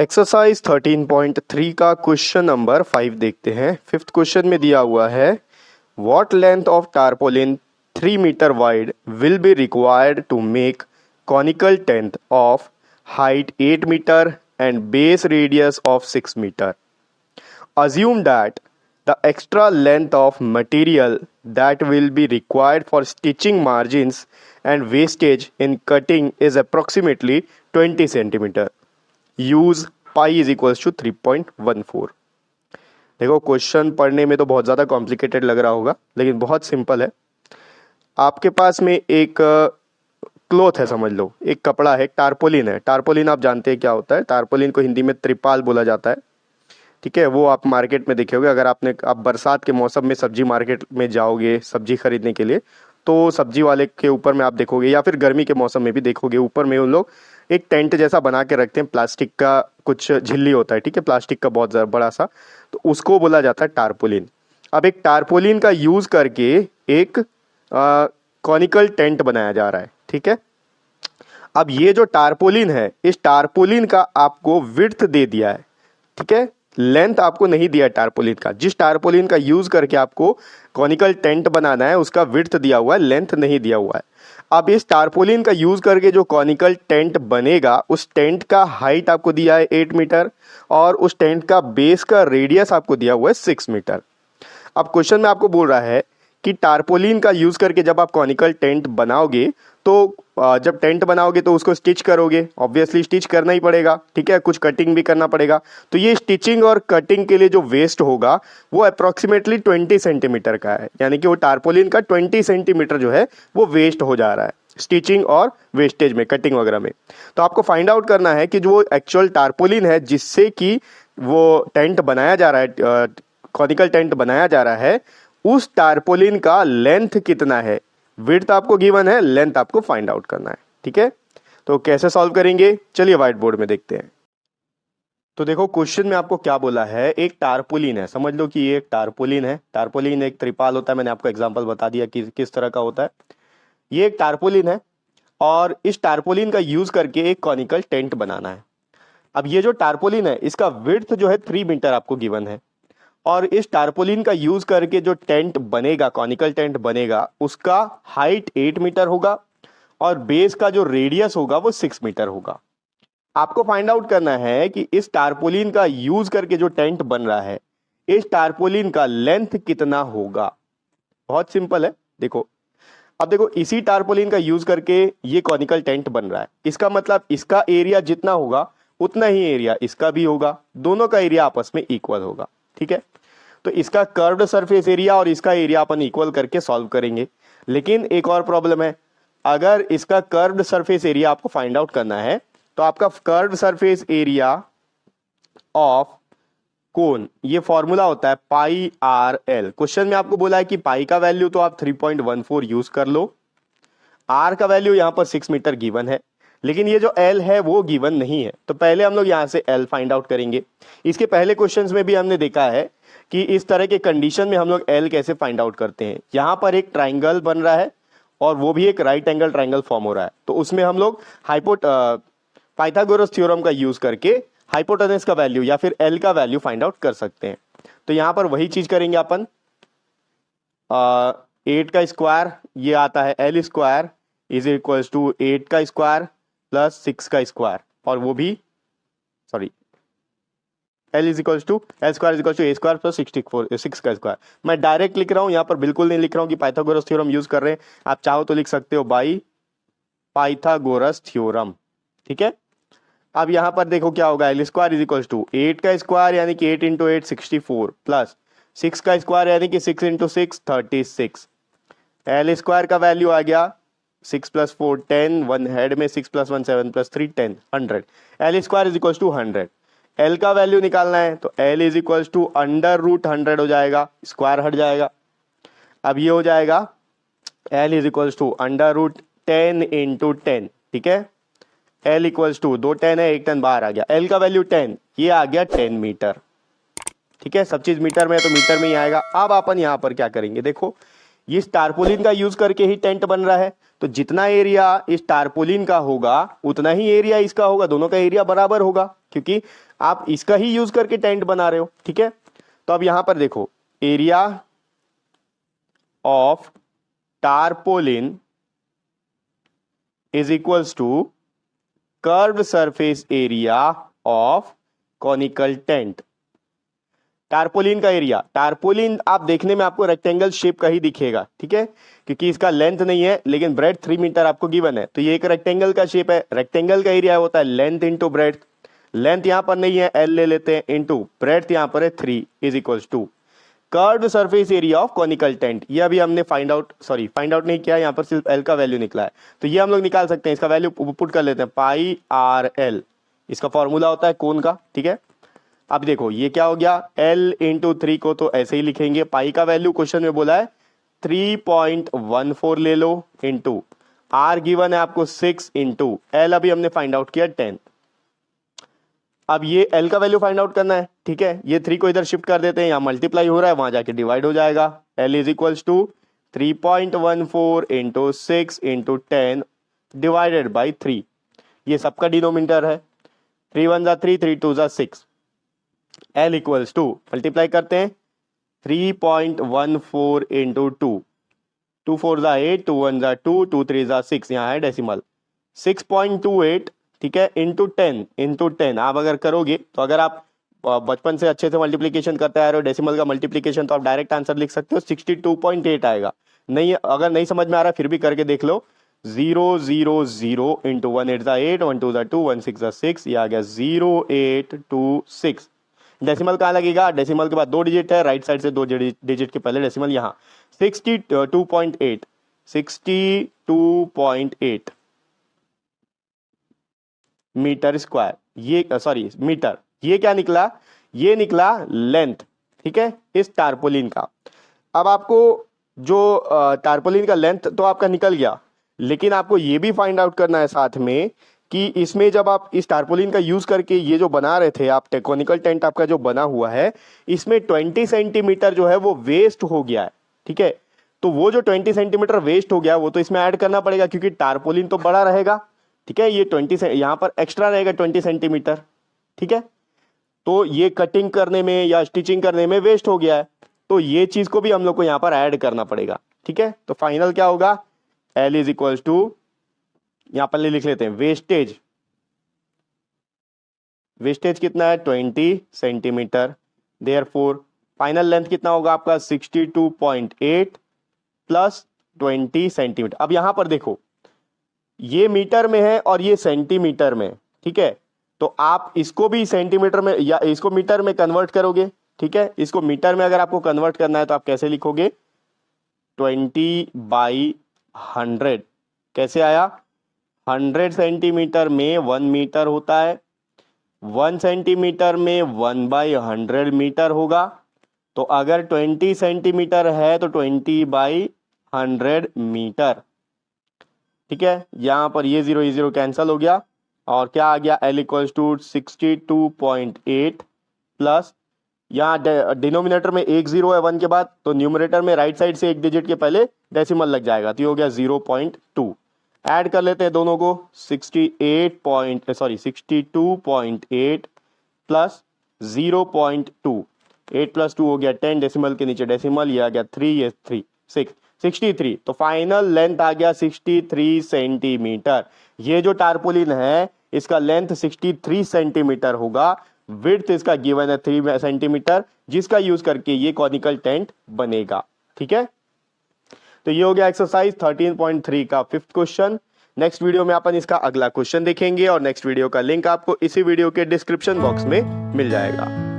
Exercise 13.3 का question number 5 देखते हैं। फिफ्थ क्वेश्चन में दिया हुआ है what length of tarpaulin 3 metre wide will be required to make conical tent of height 8 metre and base radius of 6 metre. Assume that the extra length of material that will be required for stitching margins and wastage in cutting is approximately 20 centimeter. Use pi is equals to 3.14. देखो question पढ़ने में तो बहुत ज़्यादा complicated लग रहा होगा, लेकिन बहुत सिंपल है। आपके पास में एक क्लोथ है, समझ लो एक कपड़ा है, टारपोलिन है। टारपोलिन आप जानते हैं क्या होता है। टारपोलिन को हिंदी में त्रिपाल बोला जाता है, ठीक है। वो आप मार्केट में देखे होगे। अगर आप बरसात के मौसम में सब्जी मार्केट में जाओगे सब्जी खरीदने के लिए, तो सब्जी वाले के ऊपर में आप देखोगे, या फिर गर्मी के मौसम में भी देखोगे, ऊपर में उन लोग एक टेंट जैसा बना के रखते हैं। प्लास्टिक का कुछ झिल्ली होता है, ठीक है, प्लास्टिक का बहुत बड़ा सा, तो उसको बोला जाता है टारपोलिन। अब एक टारपोलिन का यूज करके एक कॉनिकल टेंट बनाया जा रहा है, ठीक है। अब ये जो टारपोलिन है, इस टारपोलिन का आपको विड्थ दे दिया है, ठीक है, लेंथ आपको नहीं दिया टारपोलिन का। जिस टारपोलिन का यूज करके आपको कॉनिकल टेंट बनाना है उसका विड्थ दिया हुआ है, लेंथ नहीं दिया हुआ है। अब इस टारपोलिन का यूज करके जो कॉनिकल टेंट बनेगा, उस टेंट का हाइट आपको दिया है 8 मीटर और उस टेंट का बेस का रेडियस आपको दिया हुआ है 6 मीटर। अब क्वेश्चन में आपको बोल रहा है कि टारपोलिन का यूज करके जब आप कॉनिकल टेंट बनाओगे, तो जब टेंट बनाओगे तो उसको स्टिच करोगे, ऑब्वियसली स्टिच करना ही पड़ेगा, ठीक है, कुछ कटिंग भी करना पड़ेगा। तो ये स्टिचिंग और कटिंग के लिए जो वेस्ट होगा वो अप्रोक्सीमेटली 20 सेंटीमीटर का है, यानी कि वो टारपोलिन का 20 सेंटीमीटर जो है वो वेस्ट हो जा रहा है स्टिचिंग और वेस्टेज में, कटिंग वगैरह में। तो आपको फाइंड आउट करना है कि जो एक्चुअल टारपोलिन है जिससे कि वो टेंट बनाया जा रहा है, कॉनिकल टेंट बनाया जा रहा है, उस टारपोलिन का लेंथ कितना है। विड्थ आपको गिवन है, लेंथ आपको फाइंड आउट करना है, ठीक है। तो कैसे सॉल्व करेंगे, चलिए व्हाइट बोर्ड में देखते हैं। तो देखो क्वेश्चन में आपको क्या बोला है, एक टारपोलिन है, समझ लो कि ये एक टारपोलिन है। टारपोलिन एक त्रिपाल होता है, मैंने आपको एग्जांपल बता दिया कि किस तरह का होता है। ये एक टारपोलिन है और इस टारपोलिन का यूज करके एक कॉनिकल टेंट बनाना है। अब ये जो टारपोलिन है इसका विड्थ जो है 3 मीटर आपको गिवन है, और इस टारपोलिन का यूज करके जो टेंट बनेगा, कॉनिकल टेंट बनेगा, उसका हाइट 8 मीटर होगा और बेस का जो रेडियस होगा वो 6 मीटर होगा। आपको फाइंड आउट करना है कि इस टारपोलिन का यूज करके जो टेंट बन रहा है, इस टारपोलिन का लेंथ कितना होगा। बहुत सिंपल है। देखो अब देखो, इसी टारपोलिन का यूज करके ये कॉनिकल टेंट बन रहा है, इसका मतलब इसका एरिया जितना होगा उतना ही एरिया इसका भी होगा, दोनों का एरिया आपस में इक्वल होगा, ठीक है। तो इसका कर्व्ड सरफेस एरिया और इसका एरिया अपन इक्वल करके सॉल्व करेंगे। लेकिन एक और प्रॉब्लम है, अगर इसका कर्व्ड सरफेस एरिया आपको फाइंड आउट करना है तो आपका curved surface area of cone, ये फॉर्मूला होता है पाई आर एल। क्वेश्चन में आपको बोला है कि पाई का वैल्यू तो आप 3.14 यूज कर लो, आर का वैल्यू यहां पर 6 मीटर गिवन है, लेकिन ये जो एल है वो गिवन नहीं है। तो पहले हम लोग यहां से एल फाइंड आउट करेंगे। इसके पहले क्वेश्चंस में भी हमने देखा है कि इस तरह के कंडीशन में हम लोग एल कैसे फाइंड आउट करते हैं। यहां पर एक ट्राइंगल बन रहा है और वो भी एक राइट एंगल ट्राइंगल फॉर्म हो रहा है, तो उसमें हम लोग पाइथागोरस थ्योरम का यूज करके हाइपोटेनस का वैल्यू या फिर एल का वैल्यू फाइंड आउट कर सकते हैं। तो यहां पर वही चीज करेंगे अपन। 8 का स्क्वायर ये आता है, L square is equal to 8 का स्क्वायर प्लस 6 का स्क्वायर, और वो भी sorry L is equal to L square is equal to A square plus 6 का स्क्वायर। मैं डायरेक्ट लिख रहा हूं, यहाँ पर बिल्कुल नहीं लिख रहा हूं कि पाइथागोरस थ्योरम यूज कर रहे हैं। आप चाहो तो लिख सकते हो बाई पाइथागोरस थ्योरम, ठीक है। अब यहां पर देखो क्या होगा, L square is equal to 8 का स्क्वायर यानी कि 8 इंटू 8 64 प्लस 6 का स्क्वायर यानी कि 6 इंटू 6 36। एल स्क्वायर का वैल्यू आ गया 6 प्लस 4 10, 1 हेड में 6 plus 1 7 plus 3 10, 100। L square is equal to 100। L का वैल्यू निकालना है तो L is equal to under root 100 हो जाएगा, स्क्वायर हट जाएगा। अब ये हो जाएगा L is equal to under root 10 into 10, ठीक है। एल इक्वल टू 2 10 है, 1 10 बाहर आ गया, एल का वैल्यू 10, ये आ गया 10 मीटर, ठीक है। सब चीज मीटर में है तो मीटर में ही आएगा। अब अपन यहां पर क्या करेंगे, देखो ये टारपोलिन का यूज करके ही टेंट बन रहा है, तो जितना एरिया इस टारपोलिन का होगा उतना ही एरिया इसका होगा, दोनों का एरिया बराबर होगा, क्योंकि आप इसका ही यूज करके टेंट बना रहे हो, ठीक है। तो अब यहां पर देखो, area of tarpaulin is equals to curved surface area of conical tent. Tarpaulin का एरिया, टारपोलिन आप देखने में आपको रेक्टेंगल शेप का ही दिखेगा, ठीक है, क्योंकि इसका लेंथ नहीं है लेकिन ब्रेड 3 मीटर आपको गिवन है, तो ये एक रेक्टेंगल का शेप है। रेक्टेंगल का एरिया होता है लेंथ इंटू ब्रेड, लेंथ यहां पर नहीं है एल ले लेते हैं, इंटू ब्रेड यहां पर है 3 is equals to curved surface area of conical tent. ये अभी हमने फाइंड आउट नहीं किया, यहां पर सिर्फ एल का वैल्यू निकला है, तो ये हम लोग निकाल सकते हैं। इसका वैल्यू पुट कर लेते हैं, पाई आर एल, इसका फॉर्मूला होता है कोन का, ठीक है। अब देखो ये क्या हो गया, L इंटू 3 को तो ऐसे ही लिखेंगे, पाई का वैल्यू क्वेश्चन में बोला है 3.14 ले लो, इंटू R गिवन है आपको 6, इंटू L अभी हमने फाइंड आउट किया 10। अब ये L का वैल्यू फाइंड आउट करना है, ठीक है। ये 3 को इधर शिफ्ट कर देते हैं, यहाँ मल्टीप्लाई हो रहा है, वहां जाके डिवाइड हो जाएगा। L is equals to 3.14 into 6 into 10 divided by 3, ये सबका डिनोमिनेटर है। 3 1 जा 3, 3 2 जा 6, L इक्वल्स टू मल्टीप्लाई करते हैं 3.14 इंटू 2, 2 4 जा 8, 2 1 जा 2, 2 3 जा 6, यहाँ है डेसिमल 6.28, ठीक है, इंटू 10 आप अगर करोगे तो अगर आप बचपन से अच्छे से मल्टीप्लीकेशन करते आ रहे हो डेसिमल का मल्टीप्लीकेशन, तो आप डायरेक्ट आंसर लिख सकते हो 62.8 आएगा। नहीं, अगर नहीं समझ में आ रहा फिर भी करके देख लो, 0 0 0 इंटू 1 8 जा 8, 1 2 जा 2, 1 6 जा 6, ये आ गया 0826। डेसिमल कहाँ लगेगा, डेसिमल के बाद 2 डिजिट है, राइट साइड से 2 डिजिट के पहले डेसिमल यहाँ 62.8 मीटर स्क्वायर, ये सॉरी मीटर, ये क्या निकला, ये निकला लेंथ, ठीक है, इस टारपोलिन का। अब आपको जो टारपोलिन का लेंथ तो आपका निकल गया, लेकिन आपको ये भी फाइंड आउट करना है साथ में कि इसमें जब आप इस टारपोलिन का यूज करके ये जो बना रहे थे आप, कॉनिकल टेंट आपका जो बना हुआ है, इसमें 20 सेंटीमीटर जो है वो वेस्ट हो गया है, ठीक है। तो वो जो 20 सेंटीमीटर वेस्ट हो गया वो तो इसमें ऐड करना पड़ेगा, क्योंकि टारपोलिन तो बड़ा रहेगा, ठीक है। ये 20 यहाँ पर एक्स्ट्रा रहेगा 20 सेंटीमीटर, ठीक है। तो ये कटिंग करने में या स्टिचिंग करने में वेस्ट हो गया है, तो ये चीज को भी हम लोग को यहाँ पर ऐड करना पड़ेगा, ठीक है। तो फाइनल क्या होगा, L इज इक्वल्स टू, यहां पर लिख लेते हैं वेस्टेज, वेस्टेज कितना है 20 सेंटीमीटर, देयरफॉर फाइनल लेंथ कितना होगा आपका 62.8 प्लस 20 सेंटीमीटर। अब यहां पर देखो ये मीटर में है और ये सेंटीमीटर में, ठीक है, तो आप इसको भी सेंटीमीटर में या इसको मीटर में कन्वर्ट करोगे, ठीक है। इसको मीटर में अगर आपको कन्वर्ट करना है तो आप कैसे लिखोगे, 20/100, कैसे आया, 100 सेंटीमीटर में 1 मीटर होता है, 1 सेंटीमीटर में 1/100 मीटर होगा, तो अगर 20 सेंटीमीटर है तो 20/100 मीटर, ठीक है। यहां पर ये 0 कैंसल हो गया और क्या आ गया, L इक्वल्स टू 62.8 प्लस, यहाँ डिनोमिनेटर में 1 0 है 1 के बाद, तो न्यूमरेटर में राइट साइड से एक डिजिट के पहले डेसिमल लग जाएगा, तो ये हो गया 0.2। ऐड कर लेते हैं दोनों को, 62.8 प्लस 0.2, 8 प्लस 2 हो गया 10, डेसिमल के नीचे डेसिमल, ये आ गया 3, ये 3 6 63, तो फाइनल लेंथ आ गया 63 सेंटीमीटर। ये जो टारपोलिन है इसका लेंथ 63 सेंटीमीटर होगा, विड्थ इसका गिवन है 3 सेंटीमीटर, जिसका यूज करके ये कॉनिकल टेंट बनेगा, ठीक है। तो ये हो गया एक्सरसाइज 13.3 का 5th क्वेश्चन। नेक्स्ट वीडियो में अपन इसका अगला क्वेश्चन देखेंगे और नेक्स्ट वीडियो का लिंक आपको इसी वीडियो के डिस्क्रिप्शन बॉक्स में मिल जाएगा।